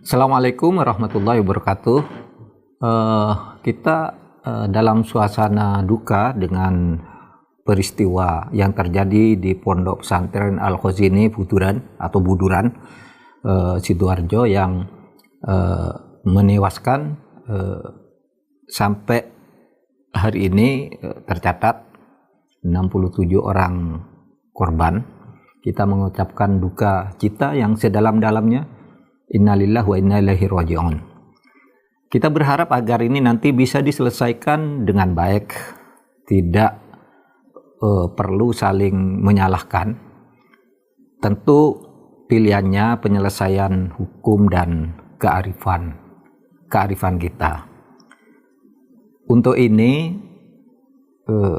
Assalamualaikum warahmatullahi wabarakatuh. Kita dalam suasana duka dengan peristiwa yang terjadi di Pondok Pesantren Al-Khazini Buduran, Sidoarjo yang menewaskan sampai hari ini tercatat 67 orang korban. Kita mengucapkan duka cita yang sedalam-dalamnya. Innalillahi wa inna ilaihi raji'un. Kita berharap agar ini nanti bisa diselesaikan dengan baik, tidak perlu saling menyalahkan. Tentu pilihannya penyelesaian hukum dan kearifan kita. Untuk ini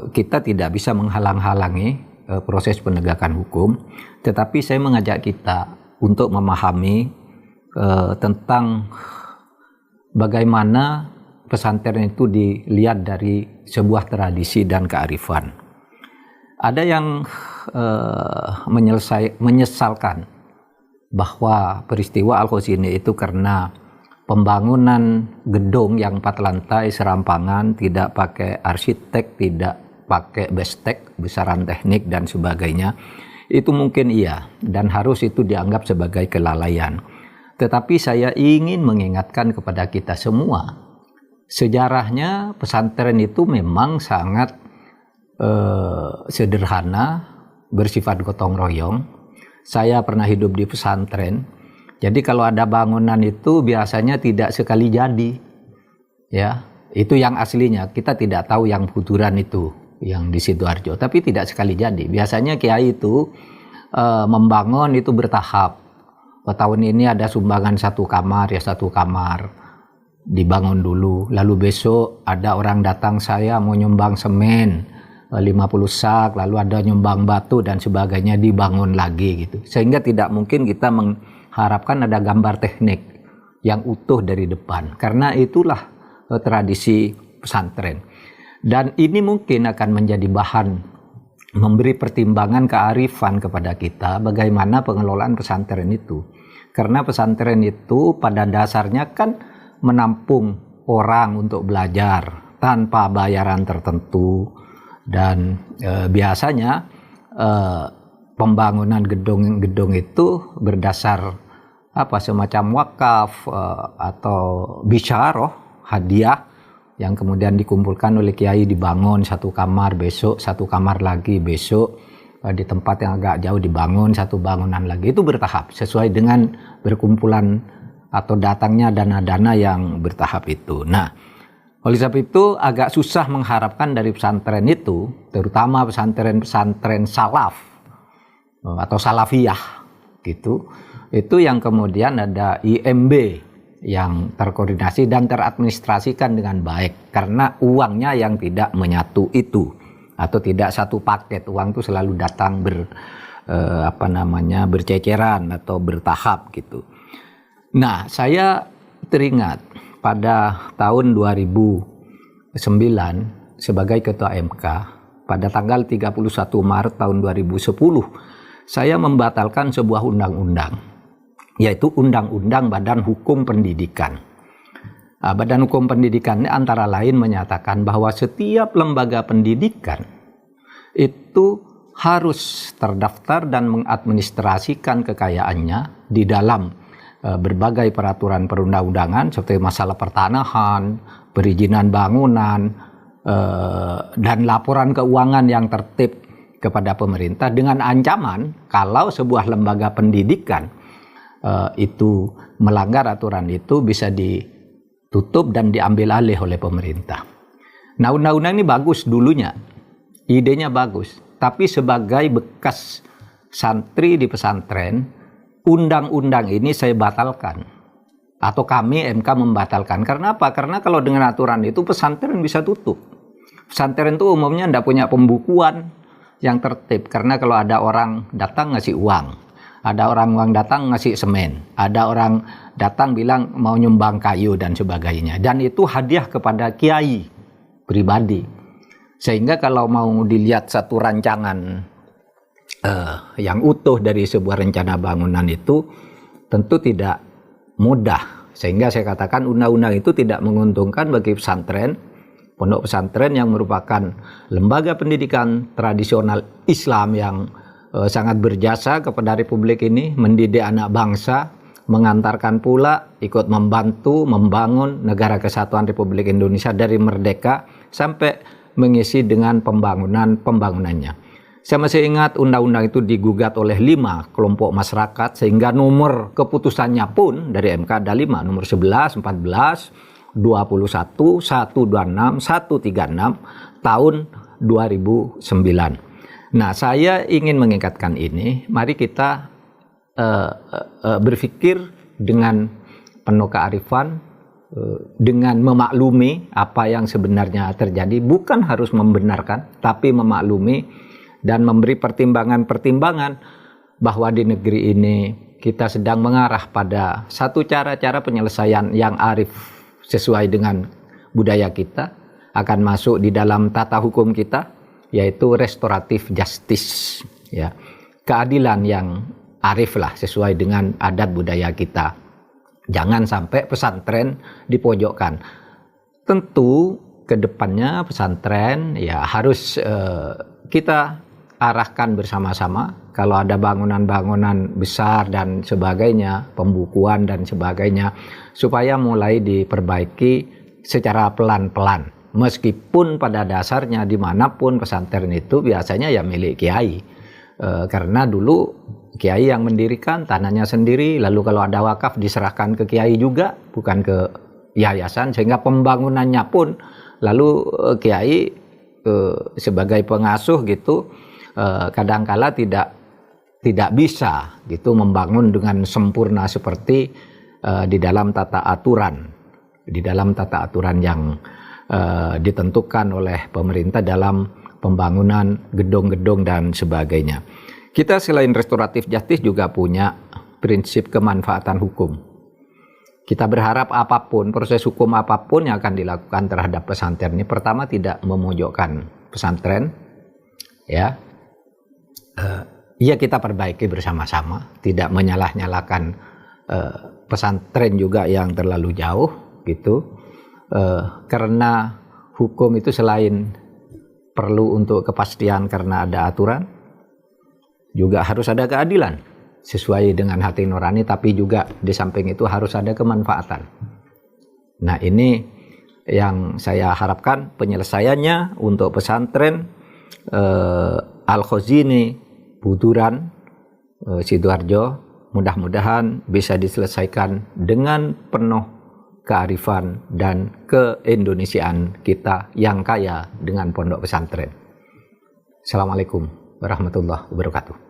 kita tidak bisa menghalang-halangi proses penegakan hukum, tetapi saya mengajak kita untuk memahami tentang bagaimana pesantren itu dilihat dari sebuah tradisi dan kearifan. Ada yang menyesalkan bahwa peristiwa Al-Khazini itu karena pembangunan gedung yang 4 lantai serampangan, tidak pakai arsitek, tidak pakai bestek, besaran teknik dan sebagainya. Itu mungkin iya dan harus itu dianggap sebagai kelalaian. Tetapi saya ingin mengingatkan kepada kita semua, sejarahnya pesantren itu memang sangat sederhana, bersifat gotong royong. Saya pernah hidup di pesantren, jadi kalau ada bangunan itu biasanya tidak sekali jadi, ya itu yang aslinya. Kita tidak tahu yang Buduran itu, yang di Sidoarjo, tapi tidak sekali jadi. Biasanya kiai itu membangun itu bertahap. Tahun ini ada sumbangan 1 kamar, ya 1 kamar dibangun dulu, lalu besok ada orang datang, saya mau nyumbang semen 50 sak, lalu ada nyumbang batu dan sebagainya, dibangun lagi gitu. Sehingga tidak mungkin kita mengharapkan ada gambar teknik yang utuh dari depan, karena itulah tradisi pesantren. Dan ini mungkin akan menjadi bahan memberi pertimbangan kearifan kepada kita bagaimana pengelolaan pesantren itu. Karena pesantren itu pada dasarnya kan menampung orang untuk belajar tanpa bayaran tertentu, dan biasanya pembangunan gedung-gedung itu berdasar semacam wakaf atau bisyarah, hadiah yang kemudian dikumpulkan oleh kiai, dibangun 1 kamar, besok 1 kamar lagi, besok di tempat yang agak jauh dibangun 1 bangunan lagi. Itu bertahap sesuai dengan berkumpulan atau datangnya dana-dana yang bertahap itu. Nah, oleh sebab itu agak susah mengharapkan dari pesantren itu, terutama pesantren-pesantren salaf atau salafiyah gitu, itu yang kemudian ada IMB yang terkoordinasi dan teradministrasikan dengan baik, karena uangnya yang tidak menyatu itu, atau tidak satu paket. Uang itu selalu datang berceceran atau bertahap gitu. Nah, saya teringat pada tahun 2009 sebagai ketua MK, pada tanggal 31 Maret tahun 2010 saya membatalkan sebuah undang-undang, yaitu Undang-Undang Badan Hukum Pendidikan. Badan Hukum Pendidikan ini antara lain menyatakan bahwa setiap lembaga pendidikan itu harus terdaftar dan mengadministrasikan kekayaannya di dalam berbagai peraturan perundang-undangan seperti masalah pertanahan, perizinan bangunan, dan laporan keuangan yang tertib kepada pemerintah, dengan ancaman kalau sebuah lembaga pendidikan itu melanggar aturan itu bisa ditutup dan diambil alih oleh pemerintah. Nah, undang-undang ini bagus dulunya, idenya bagus, tapi sebagai bekas santri di pesantren, undang-undang ini saya batalkan, atau kami MK membatalkan. Karena apa? Karena kalau dengan aturan itu pesantren bisa tutup. Pesantren itu umumnya tidak punya pembukuan yang tertib, karena kalau ada orang datang ngasih uang, ada orang datang ngasih semen, ada orang datang bilang mau nyumbang kayu dan sebagainya, dan itu hadiah kepada kiai pribadi. Sehingga kalau mau dilihat satu rancangan yang utuh dari sebuah rencana bangunan itu tentu tidak mudah Sehingga saya katakan undang-undang itu tidak menguntungkan bagi pesantren, pondok pesantren yang merupakan lembaga pendidikan tradisional Islam yang sangat berjasa kepada Republik ini, mendidik anak bangsa, mengantarkan pula ikut membantu membangun negara kesatuan Republik Indonesia dari merdeka sampai mengisi dengan pembangunannya. Saya masih ingat undang-undang itu digugat oleh 5 kelompok masyarakat, sehingga nomor keputusannya pun dari MK ada 5, nomor 11, 14, 21, 126, 136 tahun 2009. Nah, saya ingin mengingatkan ini, mari kita berpikir dengan penuh kearifan, dengan memaklumi apa yang sebenarnya terjadi, bukan harus membenarkan, tapi memaklumi dan memberi pertimbangan-pertimbangan bahwa di negeri ini kita sedang mengarah pada satu cara-cara penyelesaian yang arif sesuai dengan budaya kita, akan masuk di dalam tata hukum kita, yaitu restoratif justice, ya, keadilan yang arif lah sesuai dengan adat budaya kita. Jangan sampai pesantren dipojokkan. Tentu kedepannya pesantren ya harus kita arahkan bersama-sama. Kalau ada bangunan-bangunan besar dan sebagainya, pembukuan dan sebagainya, supaya mulai diperbaiki secara pelan-pelan. Meskipun pada dasarnya dimanapun pesantren itu biasanya ya milik kiai, karena dulu kiai yang mendirikan, tanahnya sendiri, lalu kalau ada wakaf diserahkan ke kiai juga, bukan ke yayasan, sehingga pembangunannya pun lalu kiai sebagai pengasuh gitu kadangkala tidak bisa gitu membangun dengan sempurna seperti di dalam tata aturan yang ditentukan oleh pemerintah dalam pembangunan gedung-gedung dan sebagainya. Kita selain restoratif justice juga punya prinsip kemanfaatan hukum. Kita berharap apapun, proses hukum apapun yang akan dilakukan terhadap pesantren ini, pertama tidak memojokkan pesantren, ya. Ya kita perbaiki bersama-sama, tidak menyalah-nyalakan pesantren juga yang terlalu jauh gitu. Karena hukum itu selain perlu untuk kepastian karena ada aturan, juga harus ada keadilan sesuai dengan hati nurani, tapi juga di samping itu harus ada kemanfaatan. Nah, ini yang saya harapkan penyelesaiannya untuk pesantren Al-Khazini Buturan Sidoarjo, mudah-mudahan bisa diselesaikan dengan penuh kearifan dan keindonesiaan kita yang kaya dengan pondok pesantren. Assalamualaikum warahmatullahi wabarakatuh.